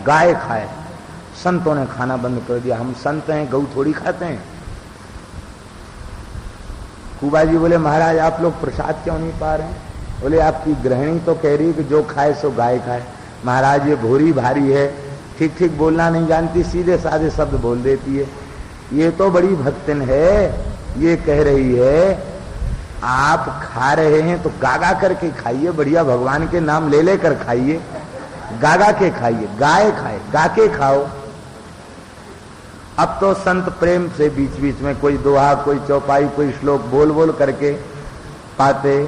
गाय खाए। संतों ने खाना बंद कर दिया। हम संत हैं, गऊ थोड़ी खाते हैं। कुबा जी बोले महाराज आप लोग प्रसाद क्यों नहीं पा रहे हैं? बोले आपकी गृहिणी तो कह रही कि जो खाए सो गाय खाए। महाराज ये भोरी भारी है, ठीक ठीक बोलना नहीं जानती, सीधे साधे शब्द बोल देती है। ये तो बड़ी भक्तिन है, ये कह रही है आप खा रहे हैं तो गागा करके खाइए, बढ़िया भगवान के नाम ले लेकर खाइए, गागा के खाइए, गाय खाए, गा के खाओ। अब तो संत प्रेम से बीच बीच में कोई दोहा, कोई चौपाई, कोई श्लोक बोल बोल करके पाते।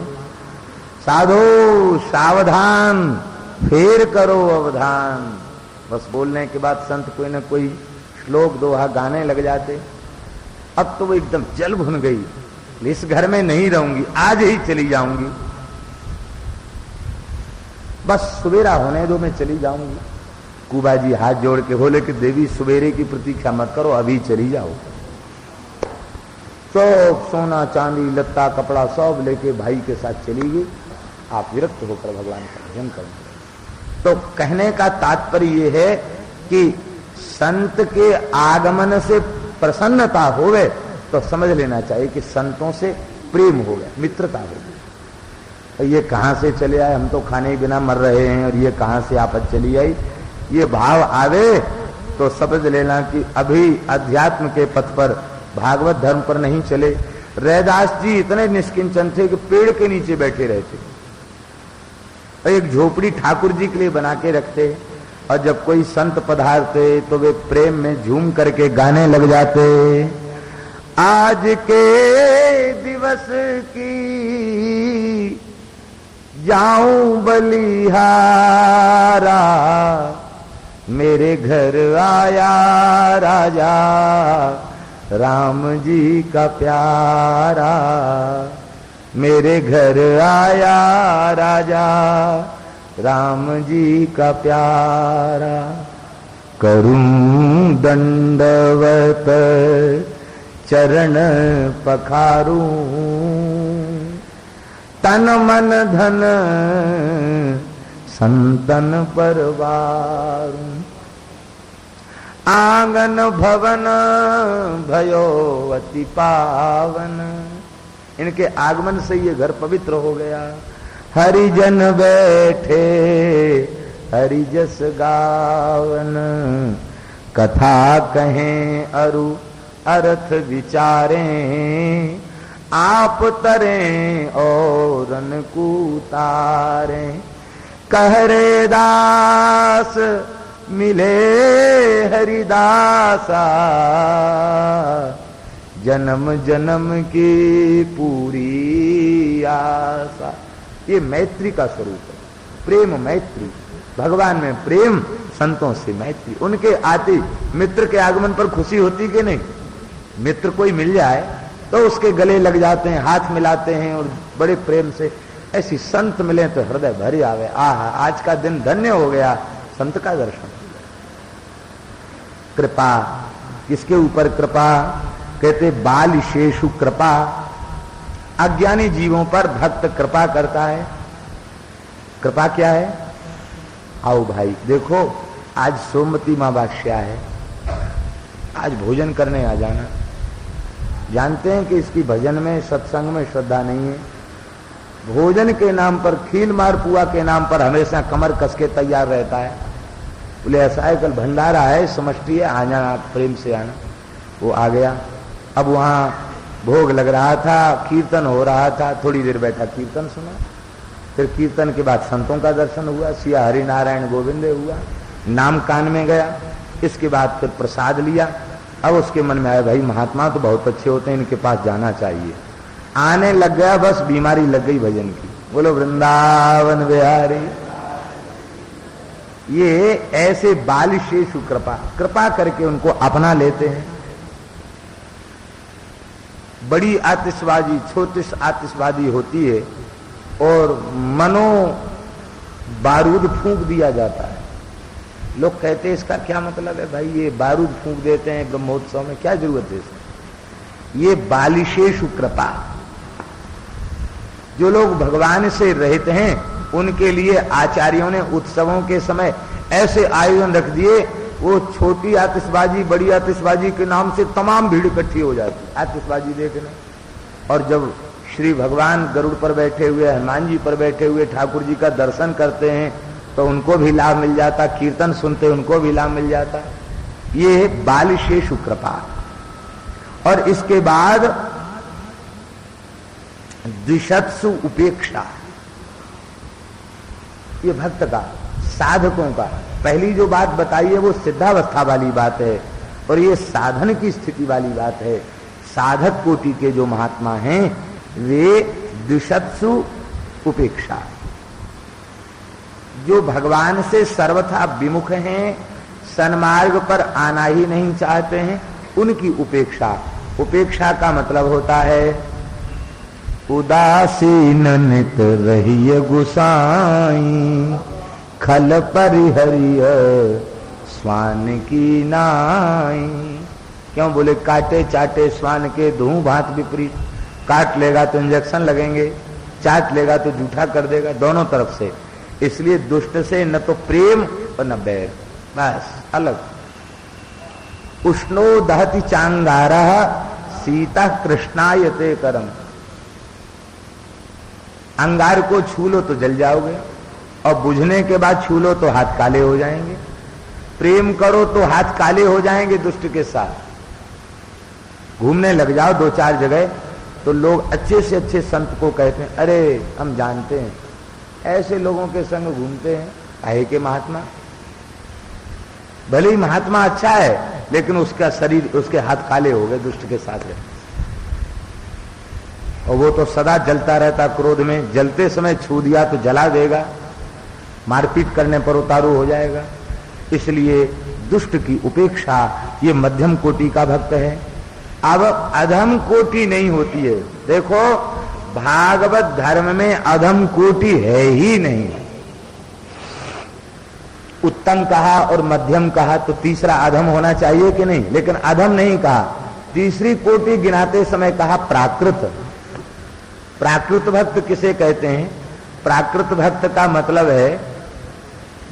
साधो सावधान फेर करो अवधान, बस बोलने के बाद संत कोई ना कोई श्लोक दोहा गाने लग जाते। अब तो वो एकदम जल भुन गई, इस घर में नहीं रहूंगी, आज ही चली जाऊंगी, बस सवेरा होने दो मैं चली जाऊंगी। कुबा जी हाथ जोड़ के बोले कि देवी सवेरे की प्रतीक्षा मत करो, अभी चली जाओ। तो सोना चांदी लत्ता कपड़ा सब लेके भाई के साथ चली गई। आप विरक्त होकर भगवान का भजन करें। तो कहने का तात्पर्य यह है कि संत के आगमन से प्रसन्नता होवे तो समझ लेना चाहिए कि संतों से प्रेम हो गया, मित्रता हो गई। ये कहां से चले आए, हम तो खाने बिना मर रहे हैं और ये कहां से आपत चली आई, ये भाव आवे तो समझ लेना कि अभी अध्यात्म के पथ पर, भागवत धर्म पर नहीं चले। रैदास जी इतने निष्किंचन थे कि पेड़ के नीचे बैठे रहते, एक झोपड़ी ठाकुर जी के लिए बना के रखते, और जब कोई संत पधारते तो वे प्रेम में झूम करके गाने लग जाते। आज के दिवस की जाऊं बलिहारा, मेरे घर आया राजा राम जी का प्यारा, मेरे घर आया राजा राम जी का प्यारा। करूं दंडवत चरण पखारूं, तन मन धन संतन परवारूं। आंगन भवन भयो अति पावन, इनके आगमन से ये घर पवित्र हो गया। हरिजन बैठे हरिजस गावन, कथा कहें अरु अर्थ विचारें, आप तरें औरन को उतारें। कह रे दास मिले हरिदासा, जन्म जन्म की पूरी आशा। ये मैत्री का स्वरूप है, प्रेम मैत्री, भगवान में प्रेम, संतों से मैत्री। उनके आते मित्र के आगमन पर खुशी होती कि नहीं? मित्र कोई मिल जाए तो उसके गले लग जाते हैं, हाथ मिलाते हैं और बड़े प्रेम से। ऐसी संत मिले तो हृदय भरी आवे, आहा आज का दिन धन्य हो गया, संत का दर्शन। कृपा, किसके ऊपर कृपा? कहते बाल शेषु कृपा, अज्ञानी जीवों पर भक्त कृपा करता है। कृपा क्या है? आओ भाई देखो, आज सोमवती अमावस्या है, आज भोजन करने आ जाना। जानते हैं कि इसकी भजन में, सत्संग में श्रद्धा नहीं है। भोजन के नाम पर, खील मार पुआ के नाम पर हमेशा कमर कस के तैयार रहता है। बोले ऐसा है, कल भंडारा है, समष्टि है, आ जाना, प्रेम से आना। वो आ गया। अब वहां भोग लग रहा था, कीर्तन हो रहा था, थोड़ी देर बैठा कीर्तन सुना, फिर कीर्तन के बाद संतों का दर्शन हुआ, सिया हरि नारायण गोविंद हुआ, नाम कान में गया। इसके बाद फिर प्रसाद लिया। अब उसके मन में आया भाई महात्मा तो बहुत अच्छे होते हैं, इनके पास जाना चाहिए। आने लग गया, बस बीमारी लग गई भजन की। बोलो वृंदावन बिहारी। ये ऐसे बाल शेषु कृपा, कृपा करके उनको अपना लेते हैं। बड़ी आतिशबाजी, छोटी आतिशबाजी होती है और मनो बारूद फूंक दिया जाता है। लोग कहते हैं इसका क्या मतलब है भाई, ये बारूद फूंक देते हैं ब्रह्मोत्सव में, क्या जरूरत है इसकी? ये बालिशेषु कृपा। जो लोग भगवान से रहित हैं उनके लिए आचार्यों ने उत्सवों के समय ऐसे आयोजन रख दिए, वो छोटी आतिशबाजी बड़ी आतिशबाजी के नाम से तमाम भीड़ इकट्ठी हो जाती आतिशबाजी देखने। और जब श्री भगवान गरुड़ पर बैठे हुए, हनुमान जी पर बैठे हुए ठाकुर जी का दर्शन करते हैं तो उनको भी लाभ मिल जाता, कीर्तन सुनते उनको भी लाभ मिल जाता। ये है बालशेषु कृपा। और इसके बाद द्विषत्सु उपेक्षा, ये भक्त का, साधकों का। पहली जो बात बताई है वो सिद्धावस्था वाली बात है, और ये साधन की स्थिति वाली बात है। साधक कोटि के जो महात्मा हैं वे द्विषत्सु उपेक्षा, जो भगवान से सर्वथा विमुख हैं, सन्मार्ग पर आना ही नहीं चाहते हैं, उनकी उपेक्षा। उपेक्षा का मतलब होता है उदासीन नित रहिय गुसाई, खल परिहरिय स्वान की नाई। क्यों बोले काटे चाटे स्वान के धूं भांत विपरीत। काट लेगा तो इंजेक्शन लगेंगे, चाट लेगा तो जूठा कर देगा, दोनों तरफ से। इसलिए दुष्ट से न तो प्रेम और न बैर, बस अलग। उष्णो दहति चांगारः सीता कृष्णायते करम। अंगार को छू लो तो जल जाओगे, और बुझने के बाद छू लो तो हाथ काले हो जाएंगे। प्रेम करो तो हाथ काले हो जाएंगे दुष्ट के साथ। घूमने लग जाओ दो चार जगह तो लोग अच्छे से अच्छे संत को कहते हैं, अरे हम जानते हैं ऐसे लोगों के संग घूमते हैं, काहे के महात्मा। भले ही महात्मा अच्छा है लेकिन उसका शरीर, उसके हाथ काले हो गए दुष्ट के साथ रहने। और वो तो सदा जलता रहता क्रोध में, जलते समय छू दिया तो जला देगा, मारपीट करने पर उतारू हो जाएगा। इसलिए दुष्ट की उपेक्षा, ये मध्यम कोटि का भक्त है। अब अधम कोटि नहीं होती है। देखो भागवत धर्म में अधम कोटि है ही नहीं। उत्तम कहा और मध्यम कहा तो तीसरा अधम होना चाहिए कि नहीं, लेकिन अधम नहीं कहा। तीसरी कोटि गिनाते समय कहा प्राकृत। प्राकृत भक्त किसे कहते हैं? प्राकृत भक्त का मतलब है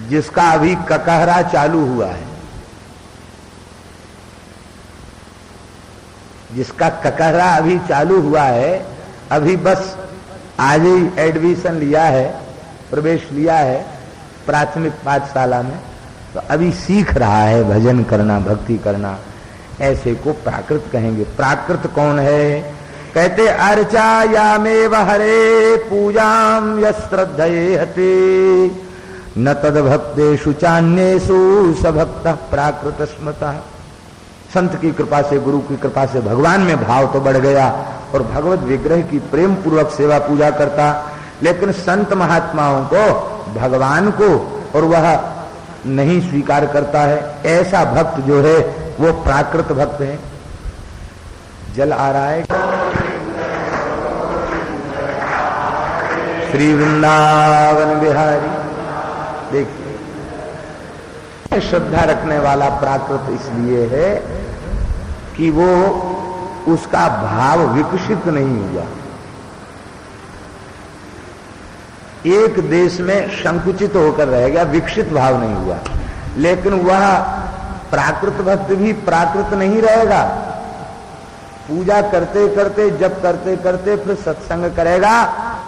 जिसका अभी ककहरा चालू हुआ है, जिसका ककहरा अभी चालू हुआ है, अभी बस आज ही एडमिशन लिया है, प्रवेश लिया है प्राथमिक पाठशाला में, तो अभी सीख रहा है भजन करना, भक्ति करना, ऐसे को प्राकृत कहेंगे। प्राकृत कौन है? कहते अर्चायामेव हरे पूजाम यश्रद्धये हते न तद भक्तेषु चान्येषु सभक्तः प्राकृत स्मृतः। संत की कृपा से, गुरु की कृपा से भगवान में भाव तो बढ़ गया और भगवत विग्रह की प्रेम पूर्वक सेवा पूजा करता। लेकिन संत महात्माओं को, भगवान को, और वह नहीं स्वीकार करता है, ऐसा भक्त जो है वो प्राकृत भक्त है। जल आ रहा है। श्री वृंदावन बिहारी। देखिए श्रद्धा रखने वाला प्राकृत इसलिए है कि वो उसका भाव विकसित नहीं हुआ। एक देश में संकुचित होकर रह गया, विकसित भाव नहीं हुआ। लेकिन वह प्राकृत भक्त भी प्राकृत नहीं रहेगा। पूजा करते करते, जब करते करते फिर सत्संग करेगा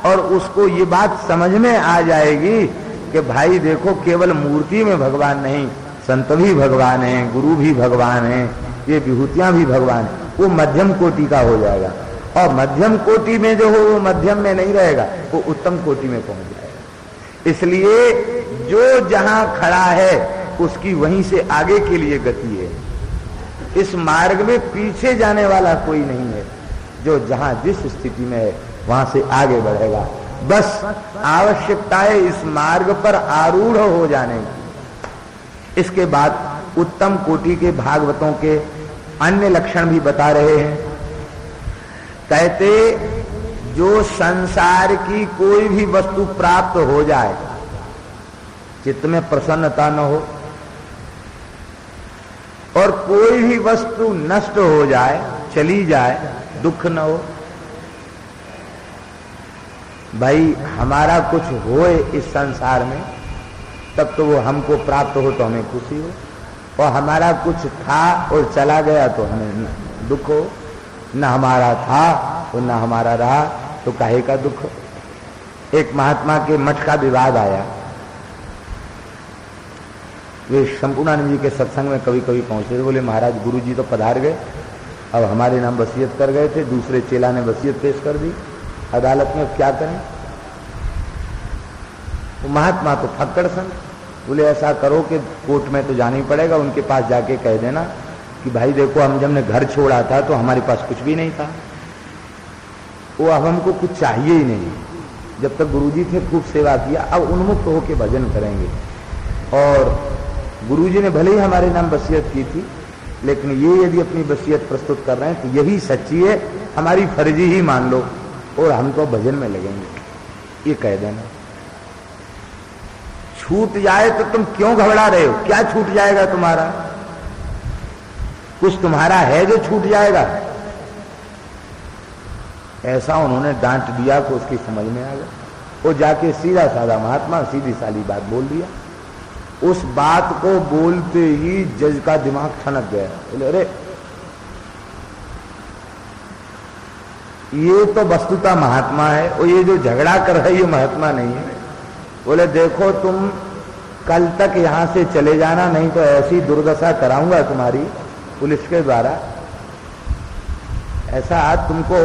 और उसको ये बात समझ में आ जाएगी कि भाई देखो केवल मूर्ति में भगवान नहीं, संत भी भगवान है, गुरु भी भगवान है, ये विभूतियां भी भगवान है। वो मध्यम कोटि का हो जाएगा। और मध्यम कोटि में जो हो वो मध्यम में नहीं रहेगा, वो उत्तम कोटि में पहुंच जाएगा। इसलिए जो जहां खड़ा है उसकी वहीं से आगे के लिए गति है। इस मार्ग में पीछे जाने वाला कोई नहीं है। जो जहां जिस स्थिति में है वहां से आगे बढ़ेगा। बस आवश्यकता है इस मार्ग पर आरूढ़ हो जाने की। इसके बाद उत्तम कोटि के भागवतों के अन्य लक्षण भी बता रहे हैं। कहते जो संसार की कोई भी वस्तु प्राप्त हो जाए, चित्त में प्रसन्नता न हो, और कोई भी वस्तु नष्ट हो जाए, चली जाए, दुख न हो। भाई हमारा कुछ होए इस संसार में तब तो वो हमको प्राप्त हो तो हमें खुशी हो, और हमारा कुछ था और चला गया तो हमें दुख हो। न हमारा था और न हमारा रहा तो काहे का दुख हो। एक महात्मा के मठ का विवाद आया। वे संपूर्णानंद जी के सत्संग में कभी कभी पहुंचे, बोले महाराज गुरु जी तो पधार गए, अब हमारे नाम वसीयत कर गए थे, दूसरे चेला ने वसीयत पेश कर दी अदालत में, क्या करें। वो महात्मा तो फक्कड़ संत, बोले ऐसा करो कि कोर्ट में तो जाना ही पड़ेगा, उनके पास जाके कह देना कि भाई देखो हम जब ने घर छोड़ा था तो हमारे पास कुछ भी नहीं था, वो अब हमको कुछ चाहिए ही नहीं, जब तक गुरुजी थे खूब सेवा किया, अब उन्मुक्त होके भजन करेंगे। और गुरुजी ने भले ही हमारे नाम वसीयत की थी, लेकिन ये यदि अपनी वसीयत प्रस्तुत कर रहे हैं तो यही सच्ची है, हमारी फर्जी ही मान लो और हम तो भजन में लगेंगे, ये कह देना। छूट जाए तो तुम क्यों घबरा रहे हो, क्या छूट जाएगा तुम्हारा, कुछ तुम्हारा है जो छूट जाएगा। ऐसा उन्होंने डांट दिया कि उसकी समझ में आ गया। वो जाके सीधा साधा महात्मा सीधी साली बात बोल दिया। उस बात को बोलते ही जज का दिमाग ठनक गया, बोले अरे ये तो वस्तुतः महात्मा है और ये जो झगड़ा कर रहा है ये महात्मा नहीं है। बोले देखो तुम कल तक यहां से चले जाना, नहीं तो ऐसी दुर्दशा कराऊंगा तुम्हारी पुलिस के द्वारा, ऐसा आज तुमको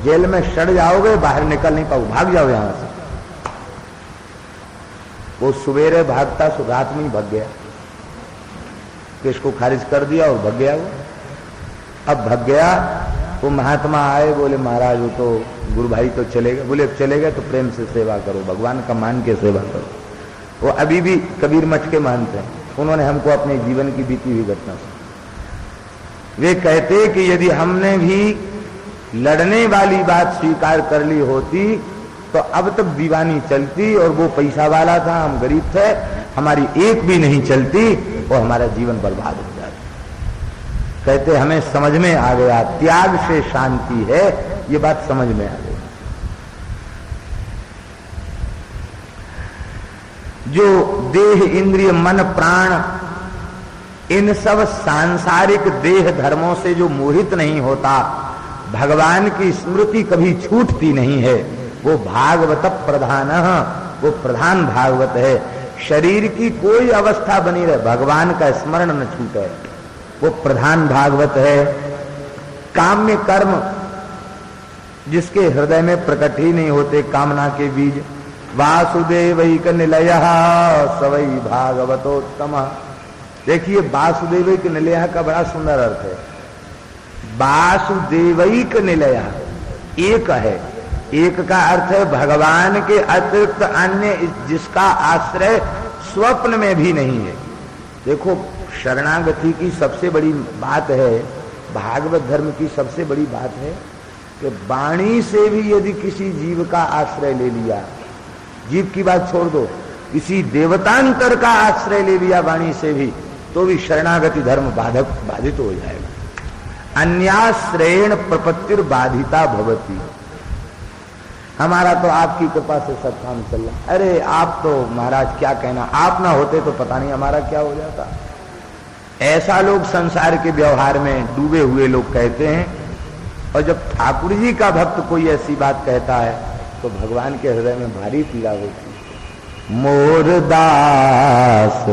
जेल में सड़ जाओगे, बाहर निकल नहीं पाओ, भाग जाओ यहां से। वो सुबेरे भागता रात में ही भाग गया, केस को खारिज कर दिया और भाग गया वो। अब भाग गया वो महात्मा आए, बोले महाराज वो तो गुरु भाई तो चले गए। बोले चले गए तो प्रेम से सेवा करो, भगवान का मान के सेवा करो। वो अभी भी कबीर मठ के महंत हैं, उन्होंने हमको अपने जीवन की बीती हुई घटना सुनाई। वे कहते कि यदि हमने भी लड़ने वाली बात स्वीकार कर ली होती तो अब तक दीवानी चलती, और वो पैसा वाला था, हम गरीब थे, हमारी एक भी नहीं चलती और हमारा जीवन बर्बाद हो जाता। कहते हमें समझ में आ गया त्याग से शांति है, ये बात समझ में आ गई। जो देह इंद्रिय मन प्राण इन सब सांसारिक देह धर्मों से जो मोहित नहीं होता, भगवान की स्मृति कभी छूटती नहीं है, वो भागवत प्रधान, वो प्रधान भागवत है। शरीर की कोई अवस्था बनी रहे, भगवान का स्मरण न छूटे, वो प्रधान भागवत है। काम्य कर्म जिसके हृदय में प्रकट ही नहीं होते, कामना के बीज, वासुदेवैक निलयः सवै भागवतोत्तम। देखिए वासुदेवैक निलयः का बड़ा सुंदर अर्थ है। वासुदेवैक निलयः एक है, एक का अर्थ है भगवान के अतिरिक्त अन्य जिसका आश्रय स्वप्न में भी नहीं है। देखो शरणागति की सबसे बड़ी बात है, भागवत धर्म की सबसे बड़ी बात है कि वाणी से भी यदि किसी जीव का आश्रय ले लिया, जीव की बात छोड़ दो, किसी देवतांतर का आश्रय ले लिया वाणी से भी, तो भी शरणागति धर्म बाधित हो जाएगा। अन्याश्रयण प्रपत्तिर बाधिता भवती। हमारा तो आपकी कृपा से सब काम चल रहा, अरे आप तो महाराज क्या कहना, आप ना होते तो पता नहीं हमारा क्या हो जाता। ऐसा लोग संसार के व्यवहार में डूबे हुए लोग कहते हैं, और जब ठाकुर जी का भक्त कोई ऐसी बात कहता है तो भगवान के हृदय में भारी पीड़ा होती है। मोर दास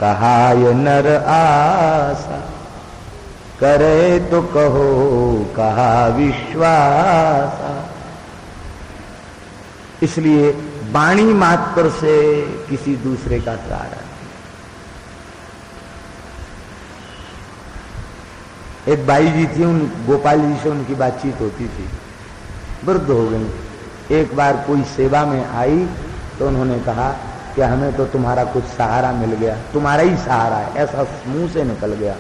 कहाय नर आसा, करे तो कहो कहा विश्वासा। इसलिए वाणी मात्र से किसी दूसरे का सहारा। एक बाई जी थी, उन गोपाल जी से उनकी बातचीत होती थी, वृद्ध हो गई। एक बार कोई सेवा में आई तो उन्होंने कहा कि हमें तो तुम्हारा कुछ सहारा मिल गया, तुम्हारा ही सहारा है, ऐसा मुंह से निकल गया।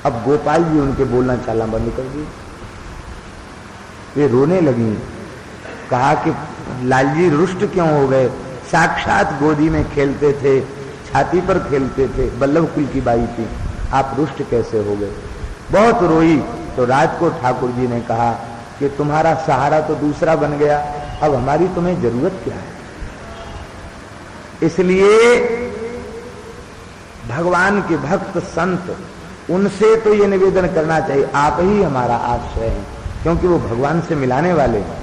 अब गोपाल जी उनके बोलना चालना बंद कर दी, वे रोने लगी। कहा कि लालजी रुष्ट क्यों हो गए, साक्षात गोदी में खेलते थे, छाती पर खेलते थे, बल्लभ कुल की बाई थी, आप रुष्ट कैसे हो गए। बहुत रोई तो रात को ठाकुर जी ने कहा कि तुम्हारा सहारा तो दूसरा बन गया, अब हमारी तुम्हें जरूरत क्या है। इसलिए भगवान के भक्त संत, उनसे तो ये निवेदन करना चाहिए, आप ही हमारा आश्रय है, क्योंकि वो भगवान से मिलाने वाले हैं।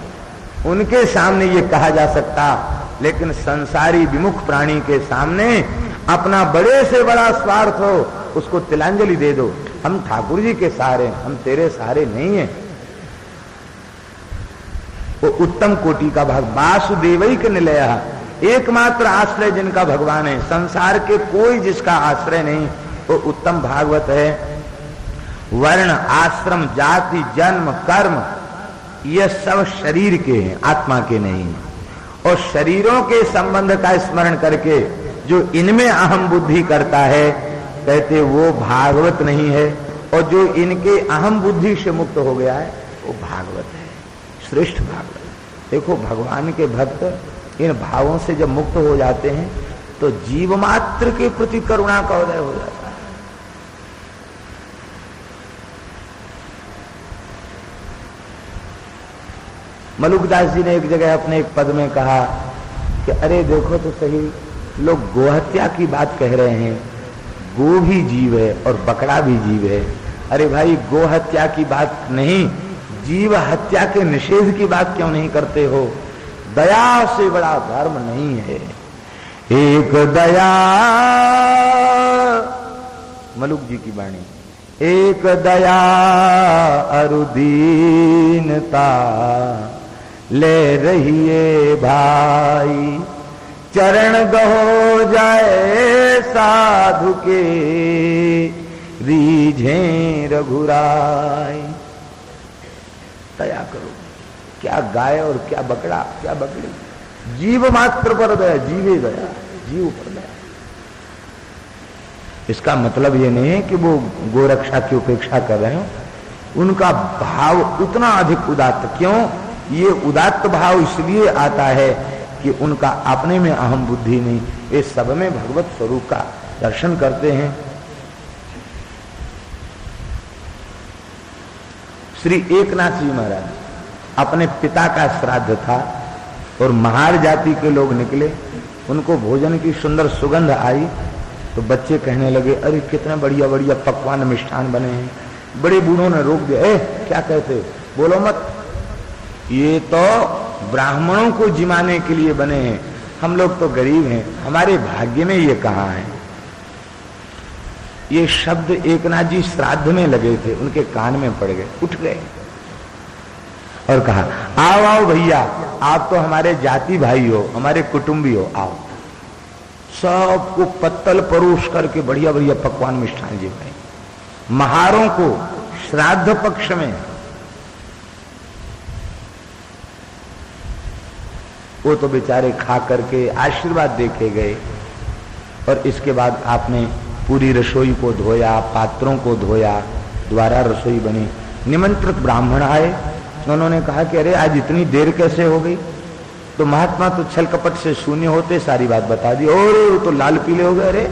उनके सामने ये कहा जा सकता, लेकिन संसारी विमुख प्राणी के सामने अपना बड़े से बड़ा स्वार्थ हो उसको तिलांजलि दे दो। हम ठाकुर जी के सहारे, हम तेरे सहारे नहीं है। वो उत्तम कोटि का भाग वासुदेवैक निलयः, एकमात्र आश्रय जिनका भगवान है, संसार के कोई जिसका आश्रय नहीं, वो उत्तम भागवत है। वर्ण आश्रम जाति जन्म कर्म ये सब शरीर के हैं, आत्मा के नहीं। और शरीरों के संबंध का स्मरण करके जो इनमें अहम बुद्धि करता है, कहते वो भागवत नहीं है। और जो इनके अहम बुद्धि से मुक्त हो गया है वो भागवत है, श्रेष्ठ भागवत। देखो भगवान के भक्त इन भावों से जब मुक्त हो जाते हैं तो जीव मात्र के प्रति करुणा का उदय हो जाता है। मलुकदास जी ने एक जगह अपने एक पद में कहा कि अरे देखो तो सही, लोग गोहत्या की बात कह रहे हैं, गो भी जीव है और बकरा भी जीव है। अरे भाई गो हत्या की बात नहीं, जीव हत्या के निषेध की बात क्यों नहीं करते हो? दया से बड़ा धर्म नहीं है। एक दया, मलुक जी की वाणी, एक दया अरुदीनता ले रहिए भाई, चरण गहो जाए साधु के रीझे रघुराई। दया करो, क्या गाय और क्या बकरा क्या बकरी, जीव मात्र पर दया, जीवे दया, जीव पर दया। इसका मतलब ये नहीं है कि वो गोरक्षा की उपेक्षा कर रहे हो, उनका भाव उतना अधिक उदात्त। क्यों? ये उदात्त भाव इसलिए आता है कि उनका अपने में अहम बुद्धि नहीं, ये सब में भगवत स्वरूप का दर्शन करते हैं। श्री एकनाथ जी महाराज, अपने पिता का श्राद्ध था और महार जाति के लोग निकले, उनको भोजन की सुंदर सुगंध आई तो बच्चे कहने लगे अरे कितने बढ़िया बढ़िया पकवान मिष्ठान बने हैं। बड़े बूढ़ों ने रोक दिया, क्या कहते, बोलो मत, ये तो ब्राह्मणों को जिमाने के लिए बने हैं, हम लोग तो गरीब हैं, हमारे भाग्य में ये कहाँ है। ये शब्द एकनाथ जी श्राद्ध में लगे थे, उनके कान में पड़ गए, उठ गए और कहा आओ आओ भैया, आप तो हमारे जाति भाई हो, हमारे कुटुंबी हो, आओ। सबको पत्तल परोस करके बढ़िया बढ़िया पकवान मिष्ठान जी भाई, महारों को श्राद्ध पक्ष में। वो तो बेचारे खा करके आशीर्वाद देके गए। और इसके बाद आपने पूरी रसोई को धोया, पात्रों को धोया, द्वारा रसोई बनी। निमंत्रित ब्राह्मण आए, उन्होंने कहा कि अरे आज इतनी देर कैसे हो गई? तो महात्मा तो छल कपट से शून्य होते सारी बात बता दी। और तो लाल पीले हो गए, अरे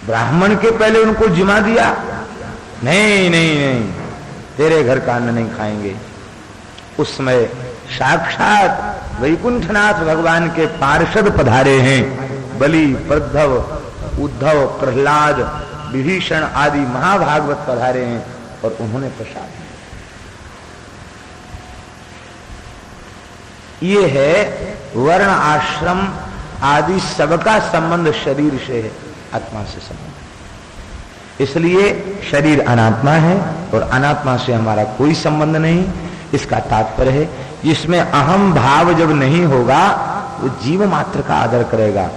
ब्राह्मण के पहले उनको जिमा दिया? नहीं नहीं नहीं, तेरे घर का अन्न नहीं खाएंगे। उस समय साक्षात वैकुंठनाथ भगवान के पार्षद पधारे हैं, बलि, प्रद्धव, उद्धव, प्रहलाद, विभीषण आदि महाभागवत पधारे हैं और उन्होंने प्रसाद। ये है वर्ण आश्रम आदि सबका संबंध शरीर से है, आत्मा से संबंध। इसलिए शरीर अनात्मा है और अनात्मा से हमारा कोई संबंध नहीं। इसका तात्पर्य है जिसमें अहम भाव जब नहीं होगा वो जीव मात्र का आदर करेगा,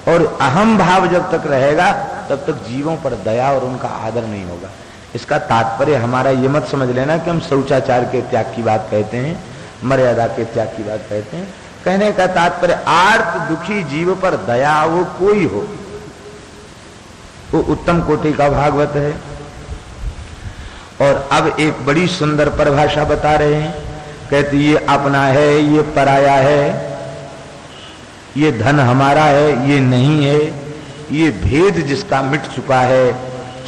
और अहम भाव जब तक रहेगा तब तक जीवों पर दया और उनका आदर नहीं होगा। इसका तात्पर्य हमारा ये मत समझ लेना कि हम शौचाचार के त्याग की बात कहते हैं, मर्यादा के त्याग की बात कहते हैं। कहने का तात्पर्य आर्त दुखी जीव पर दया वो कोई हो, वो उत्तम कोटि का भागवत है। और अब एक बड़ी सुंदर परिभाषा बता रहे हैं, कहते ये अपना है, ये पराया है, ये धन हमारा है, ये नहीं है, ये भेद जिसका मिट चुका है,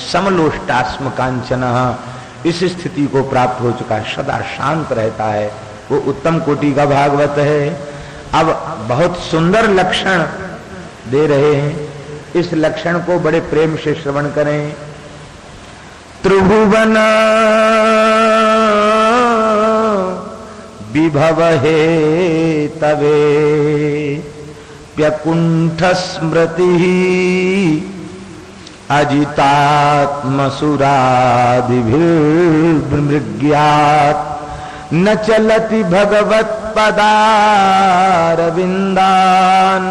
समलोष्टास्म कांचन, इस स्थिति को प्राप्त हो चुका है, सदा शांत रहता है, वो उत्तम कोटि का भागवत है। अब बहुत सुंदर लक्षण दे रहे हैं इस लक्षण को बड़े प्रेम से श्रवण करें। त्रिभुवन विभव हे तवे प्यकुंठ स्मृति अजितात्मसुरादिभिर्मृग्यात् न चलति भगवत्पदारविन्दान्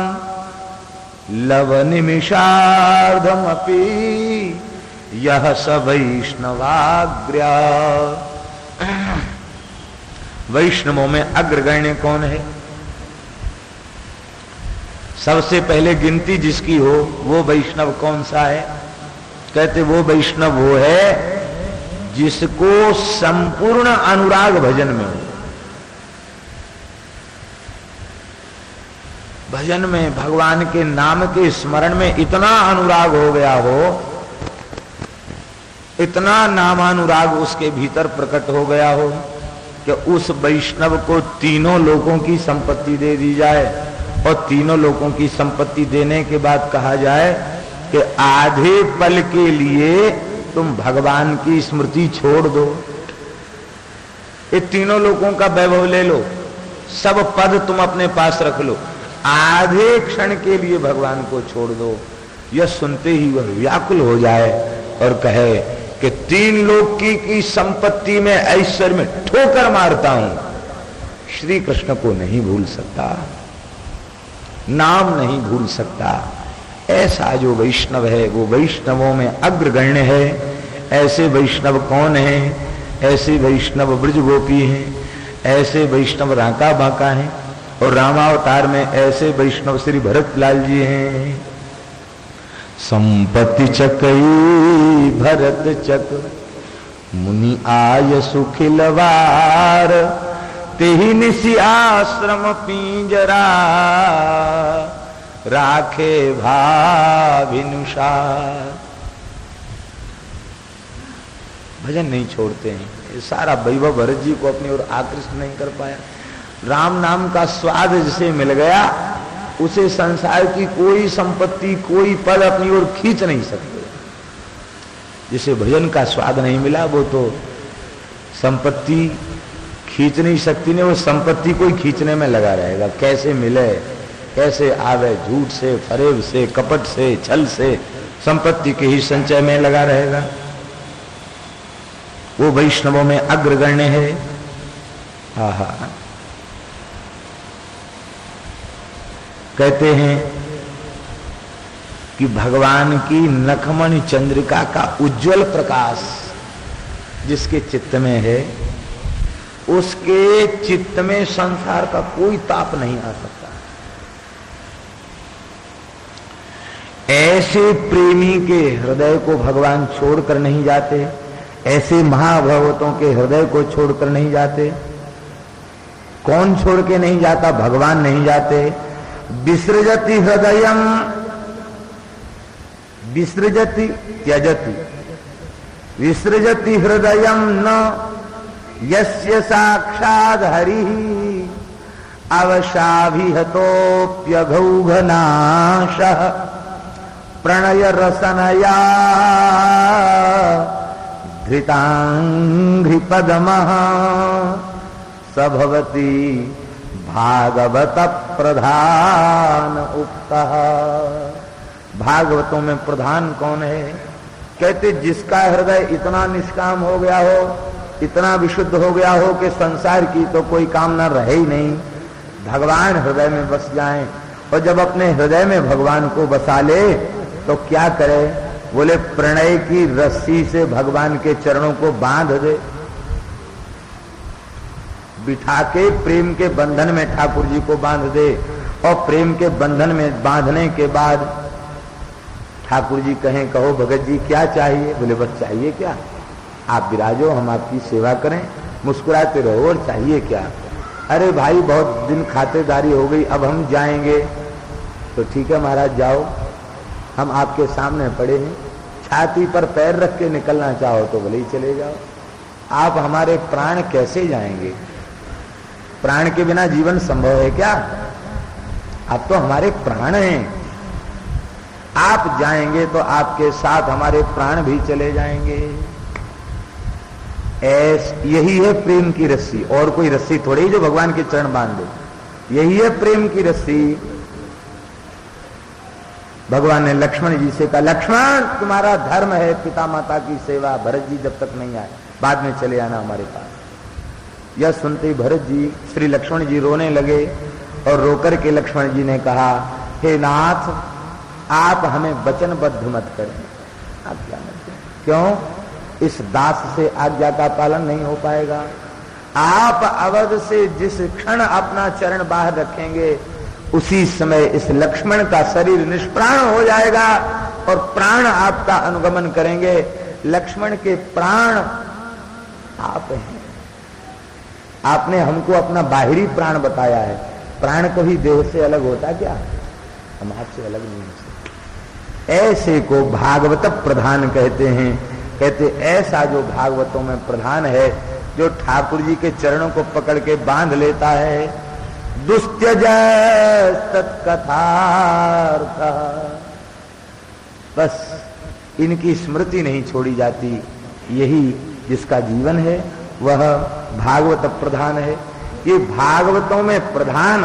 लवनिमिषार्धमपि यह स वैष्णवाग्र्या। वैष्णवों में अग्रगण्य कौन है? सबसे पहले गिनती जिसकी हो वो वैष्णव कौन सा है? कहते वो वैष्णव वो है जिसको संपूर्ण अनुराग भजन में हो। भजन में भगवान के नाम के स्मरण में इतना अनुराग हो गया हो, इतना नामानुराग उसके भीतर प्रकट हो गया हो कि उस वैष्णव को तीनों लोगों की संपत्ति दे दी जाए और तीनों लोगों की संपत्ति देने के बाद कहा जाए कि आधे पल के लिए तुम भगवान की स्मृति छोड़ दो। ये तीनों लोगों का वैभव ले लो, सब पद तुम अपने पास रख लो, आधे क्षण के लिए भगवान को छोड़ दो। यह सुनते ही वह व्याकुल हो जाए और कहे कि तीन लोक की संपत्ति में ऐश्वर्य में ठोकर मारता हूं, श्री कृष्ण को नहीं भूल सकता, नाम नहीं भूल सकता। ऐसा जो वैष्णव है वो वैष्णवों में अग्रगण्य है। ऐसे वैष्णव कौन है? ऐसे वैष्णव ब्रज गोपी हैं, ऐसे वैष्णव राका बाका हैं, और रामावतार में ऐसे वैष्णव श्री भरत लाल जी हैं। संपत्ति चकई भरत चक मुनि आय सुखिलवार तेहि निसि आश्रम पिंजरा राखे भाविनुसार। भजन नहीं छोड़ते हैं। ये सारा वैभव भरत जी को अपनी ओर आकृष्ट नहीं कर पाया। राम नाम का स्वाद जिसे मिल गया उसे संसार की कोई संपत्ति कोई पद अपनी ओर खींच नहीं सकते। जिसे भजन का स्वाद नहीं मिला वो तो संपत्ति खींच नहीं सकती ने, वो संपत्ति को ही खींचने में लगा रहेगा। कैसे मिले, कैसे आवे, झूठ से, फरेब से, कपट से, छल से संपत्ति के ही संचय में लगा रहेगा। वो वैष्णवों में अग्रगण्य है। आहा, कहते हैं कि भगवान की नखमणि चंद्रिका का उज्जवल प्रकाश जिसके चित्त में है उसके चित्त में संसार का कोई ताप नहीं आ सकता। ऐसे प्रेमी के हृदय को भगवान छोड़कर नहीं जाते, ऐसे महाभगवतों के हृदय को छोड़कर नहीं जाते। कौन छोड़ के नहीं जाता? भगवान नहीं जाते। विसृजति हृदयम, विसृजति त्यजति, विसृजति हृदयम न यस्य साक्षात् हरिः अवशाभिहतोऽप्यघौघनाशः प्रणय रसनया धृतांघ्रि पद्मः सभवति भागवत प्रधान उक्तः। भागवतों में प्रधान कौन है? कहते जिसका हृदय इतना निष्काम हो गया हो, इतना विशुद्ध हो गया हो कि संसार की तो कोई कामना रहे ही नहीं, भगवान हृदय में बस जाएं। और जब अपने हृदय में भगवान को बसा ले तो क्या करे? बोले प्रणय की रस्सी से भगवान के चरणों को बांध दे, बिठा के प्रेम के बंधन में ठाकुर जी को बांध दे। और प्रेम के बंधन में बांधने के बाद ठाकुर जी कहें कहो भगत जी क्या चाहिए? बोले बस चाहिए क्या? आप विराजो, हम आपकी सेवा करें, मुस्कुराते रहो, और चाहिए क्या? अरे भाई बहुत दिन खातेदारी हो गई, अब हम जाएंगे। तो ठीक है महाराज जाओ, हम आपके सामने पड़े हैं, छाती पर पैर रख के निकलना चाहो तो भले ही चले जाओ। आप हमारे प्राण कैसे जाएंगे? प्राण के बिना जीवन संभव है क्या? आप तो हमारे प्राण हैं। आप जाएंगे तो आपके साथ हमारे प्राण भी चले जाएंगे। यही है प्रेम की रस्सी, और कोई रस्सी थोड़ी जो भगवान के चरण बांध दे। यही है प्रेम की रस्सी। भगवान ने लक्ष्मण जी से कहा, लक्ष्मण तुम्हारा धर्म है पिता माता की सेवा, भरत जी जब तक नहीं आए बाद में चले आना हमारे पास। यह सुनते ही भरत जी, श्री लक्ष्मण जी रोने लगे और रोकर के लक्ष्मण जी ने कहा, हे नाथ आप हमें वचनबद्ध मत करें। आप क्या मत करें? क्यों? इस दास से आज्ञा का पालन नहीं हो पाएगा। आप अवध से जिस क्षण अपना चरण बाहर रखेंगे उसी समय इस लक्ष्मण का शरीर निष्प्राण हो जाएगा और प्राण आपका अनुगमन करेंगे। लक्ष्मण के प्राण आप हैं। आपने हमको अपना बाहरी प्राण बताया है, प्राण कभी देह से अलग होता क्या? हम आपसे अलग नहीं हो सकते। ऐसे को भागवत प्रधान कहते हैं। कहते ऐसा जो भागवतों में प्रधान है, जो ठाकुर जी के चरणों को पकड़ के बांध लेता है, दुस्त्यज तत्कथार्थ, बस इनकी स्मृति नहीं छोड़ी जाती। यही जिसका जीवन है वह भागवत प्रधान है। ये भागवतों में प्रधान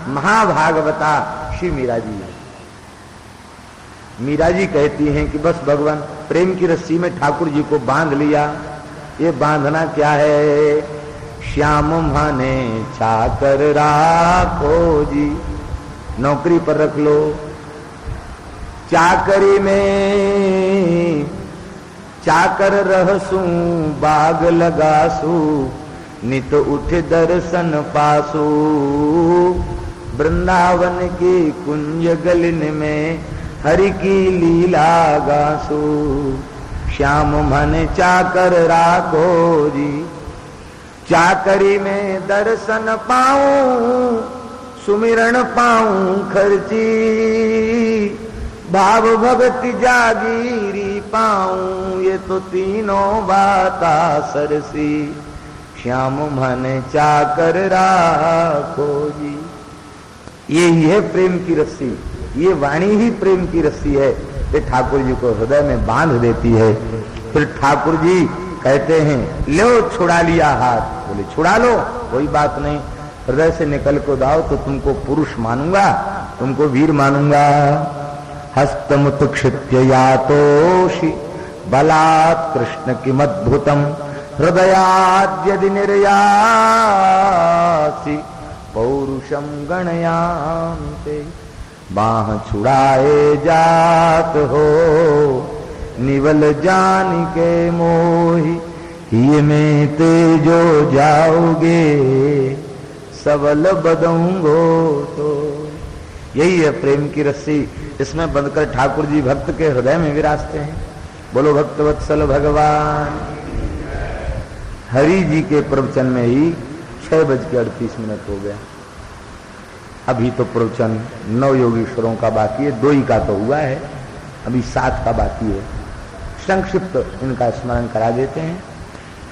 महाभागवता श्री मीरा जी है। मीरा जी कहती हैं कि बस भगवान प्रेम की रस्सी में ठाकुर जी को बांध लिया। ये बांधना क्या है? श्याम माने चाकर राखो जी, नौकरी पर रख लो। चाकरी में चाकर रहसू बाग लगासू, नित उठ दर्शन पासू। वृंदावन के कुंज गलिन में हरि की लीला गासू। श्याम मन चाकर राखो जी, चाकरी में दर्शन पाऊं, सुमिरन पाऊं खर्ची। भाव भक्ति जागीरी पाऊं, ये तो तीनों बाता सरसी। श्याम मन चाकर राखो जी। यही है प्रेम की रस्सी। ये वाणी ही प्रेम की रस्सी है। ये ठाकुर जी को हृदय में बांध देती है। फिर ठाकुर जी कहते हैं, लो छुड़ा लिया हाथ। बोले छुड़ा लो, कोई बात नहीं, हृदय से निकल को दाओ तो तुमको पुरुष मानूंगा, तुमको वीर मानूंगा। हस्तमुत्क्षिप्य यातोषि बलात् कृष्ण किमद्भुतम, हृदयाद्यदि निर्यासि पौरुषम गणयान्ते। बाह छुड़ाए जात हो निवल जान के मोहि, ये में तेजो जाओगे सबल बदऊंगो तो। यही है प्रेम की रस्सी। इसमें बंधकर ठाकुर जी भक्त के हृदय में विराजते हैं। बोलो भक्तवत्सल भगवान। हरि जी के प्रवचन में ही 6:38 हो गया। अभी तो प्रवचन 9 योगीश्वरों का बाकी है, 2 ही का तो हुआ है, अभी 7 का बाकी है। संक्षिप्त इनका स्मरण करा देते हैं,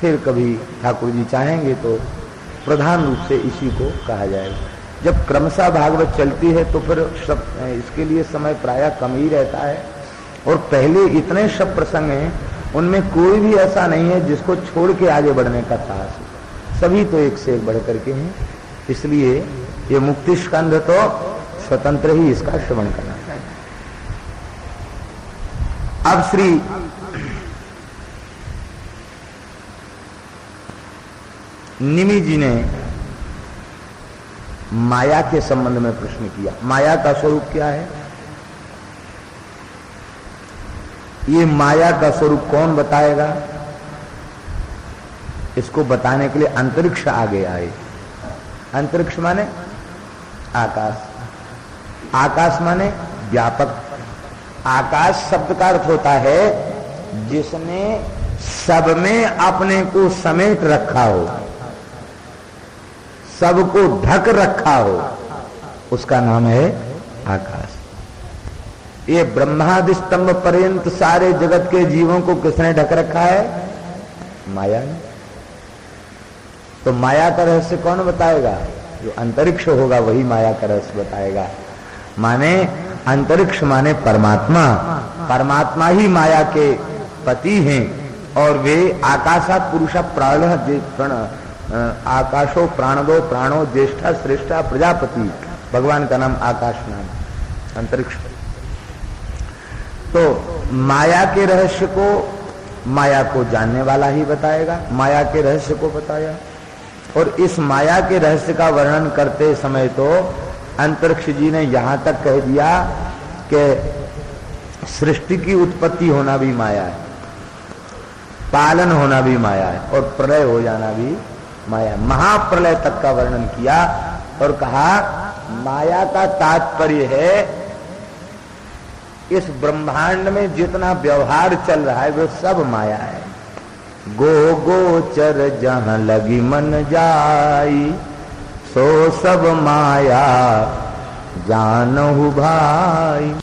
फिर कभी ठाकुर जी चाहेंगे तो प्रधान रूप से इसी को कहा जाएगा। जब क्रमशः भागवत चलती है तो फिर इसके लिए समय प्रायः कम ही रहता है। और पहले इतने सब प्रसंग हैं, उनमें कोई भी ऐसा नहीं है जिसको छोड़ के आगे बढ़ने का साहस हो। सभी तो एक से एक बढ़ करके हैं। इसलिए ये मुक्ति स्कंध तो स्वतंत्र ही इसका श्रवण करना चाहिए। अब श्री निमि जी ने माया के संबंध में प्रश्न किया। माया का स्वरूप क्या है? ये माया का स्वरूप कौन बताएगा? इसको बताने के लिए अंतरिक्ष आगे आए। अंतरिक्ष माने आकाश, आकाश माने व्यापक। आकाश शब्द का अर्थ होता है जिसने सब में अपने को समेट रखा हो, सबको ढक रखा हो, उसका नाम है आकाश। ये ब्रह्मादि स्तंभ पर्यंत सारे जगत के जीवों को किसने ढक रखा है? माया ने। तो माया का रहस्य कौन बताएगा? जो अंतरिक्ष होगा वही माया का रहस्य बताएगा। माने अंतरिक्ष माने परमात्मा, परमात्मा ही माया के पति हैं और वे आकाशात पुरुष प्राण आकाशो प्राणदो प्राणो ज्येष्ठा श्रेष्ठा प्रजापति, भगवान का नाम आकाश नाम अंतरिक्ष। तो माया के रहस्य को माया को जानने वाला ही बताएगा, माया के रहस्य को बताया। और इस माया के रहस्य का वर्णन करते समय तो अंतरिक्ष जी ने यहां तक कह दिया कि सृष्टि की उत्पत्ति होना भी माया है, पालन होना भी माया है और प्रलय हो जाना भी माया। महाप्रलय तक का वर्णन किया और कहा माया का तात्पर्य है इस ब्रह्मांड में जितना व्यवहार चल रहा है वो सब माया है। गो गोचर जहां लगी मन जाई, सो सब माया जानहु भाई।